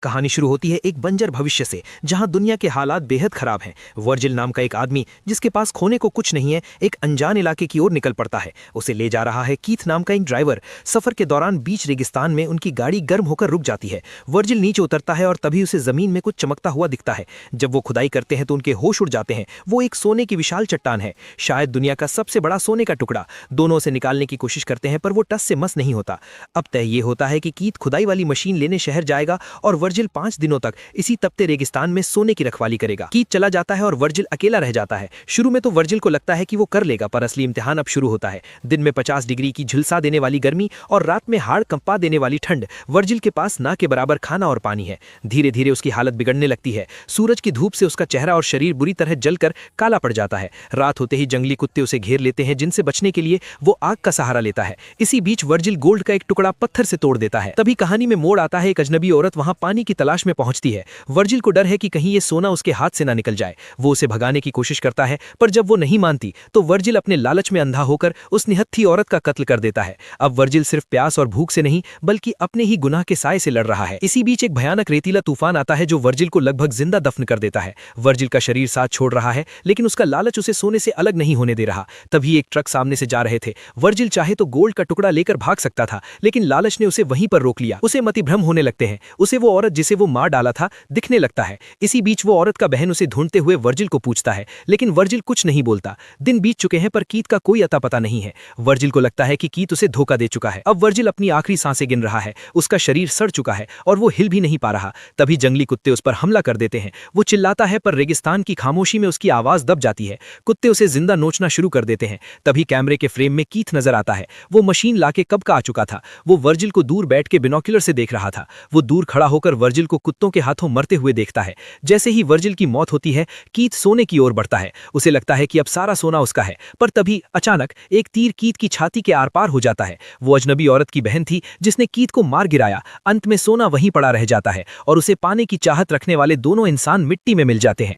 कहानी शुरू होती है एक बंजर भविष्य से, जहां दुनिया के हालात बेहद खराब हैं। वर्जिल नाम का एक आदमी, जिसके पास खोने को कुछ नहीं है, एक अनजान इलाके की ओर निकल पड़ता है। उसे ले जा रहा है कीथ नाम का एक ड्राइवर। सफर के दौरान बीच रेगिस्तान में उनकी गाड़ी गर्म होकर रुक जाती है। वर्जिल नीचे उतरता है और तभी उसे जमीन में कुछ चमकता हुआ दिखता है। जब वो खुदाई करते हैं तो उनके होश उड़ जाते हैं। वो एक सोने की विशाल चट्टान है, शायद दुनिया का सबसे बड़ा सोने का टुकड़ा। दोनों उसे निकालने की कोशिश करते हैं, पर वो टस से मस नहीं होता। अब तय ये होता है कि कीथ खुदाई वाली मशीन लेने शहर जाएगा और वर्जिल 5 दिनों तक इसी तपते रेगिस्तान में सोने की रखवाली करेगा। कीथ चला जाता है और वर्जिल अकेला रह जाता है। शुरू में तो वर्जिल को लगता है कि वो कर लेगा, पर असली इम्तिहान अब शुरू होता है। दिन में 50 डिग्री की झुलसा देने वाली गर्मी और रात में हाड़ कंपा देने वाली ठंड। वर्जिल के पास ना के बराबर खाना और पानी है। धीरे धीरे उसकी हालत बिगड़ने लगती है। सूरज की धूप से उसका चेहरा और शरीर बुरी तरह जलकर काला पड़ जाता है। रात होते ही जंगली कुत्ते उसे घेर लेते हैं, जिनसे बचने के लिए वो आग का सहारा लेता है। इसी बीच वर्जिल गोल्ड का एक टुकड़ा पत्थर से तोड़ देता है। तभी कहानी में मोड़ आता है। एक अजनबी औरत वहां पानी की तलाश में पहुंचती है। वर्जिल को डर है कि कहीं ये सोना उसके हाथ से ना निकल जाए। वो उसे भगाने की कोशिश करता है, पर जब वो नहीं मानती तो वर्जिल अपने लालच में अंधा होकर उस निहत्थी औरत का कत्ल कर देता है। अब वर्जिल सिर्फ प्यास और भूख से नहीं, बल्कि अपने ही गुनाह के साए से लड़ रहा है। इसी बीच एक भयानक रेतीला तूफान आता है, जो वर्जिल को लगभग जिंदा दफन कर देता है। वर्जिल का शरीर साथ छोड़ रहा है, लेकिन उसका लालच उसे सोने से अलग नहीं होने दे रहा। तभी एक ट्रक सामने से जा रहे थे। वर्जिल चाहे तो गोल्ड का टुकड़ा लेकर भाग सकता था, लेकिन लालच ने उसे वहीं पर रोक लिया। उसे मतिभ्रम होने लगते हैं। उसे वो औरत जिसे वो मार डाला था दिखने लगता है। इसी बीच वो औरत का बहन उसे ढूंढते हुए वर्जिल को पूछता है, लेकिन वर्जिल कुछ नहीं बोलता। दिन बीत चुके हैं, पर कीथ का कोई अता पता नहीं है। वर्जिल को लगता है कि कीथ उसे धोखा दे चुका है। अब वर्जिल अपनी आखिरी सांसें गिन रहा है। उसका शरीर सड़ चुका है और वो हिल भी नहीं पा रहा। तभी जंगली कुत्ते उस पर हमला कर देते हैं। वो चिल्लाता है, पर रेगिस्तान की खामोशी में उसकी आवाज दब जाती है। कुत्ते उसे जिंदा नोचना शुरू कर देते हैं। तभी कैमरे के फ्रेम में कीथ नजर आता है। वो मशीन लाके कब का आ चुका था। वो वर्जिल को दूर बैठ के बिनोक्यूलर से देख रहा था। वो दूर खड़ा होकर वर्जिल को कुत्तों के हाथों मरते हुए देखता है। जैसे ही वर्जिल की मौत होती है, कीथ सोने की ओर बढ़ता है। उसे लगता है कि अब सारा सोना उसका है, पर तभी अचानक एक तीर कीथ की छाती के आर पार हो जाता है। वो अजनबी औरत की बहन थी, जिसने कीथ को मार गिराया। अंत में सोना वहीं पड़ा रह जाता है और उसे पाने की चाहत रखने वाले दोनों इंसान मिट्टी में मिल जाते हैं।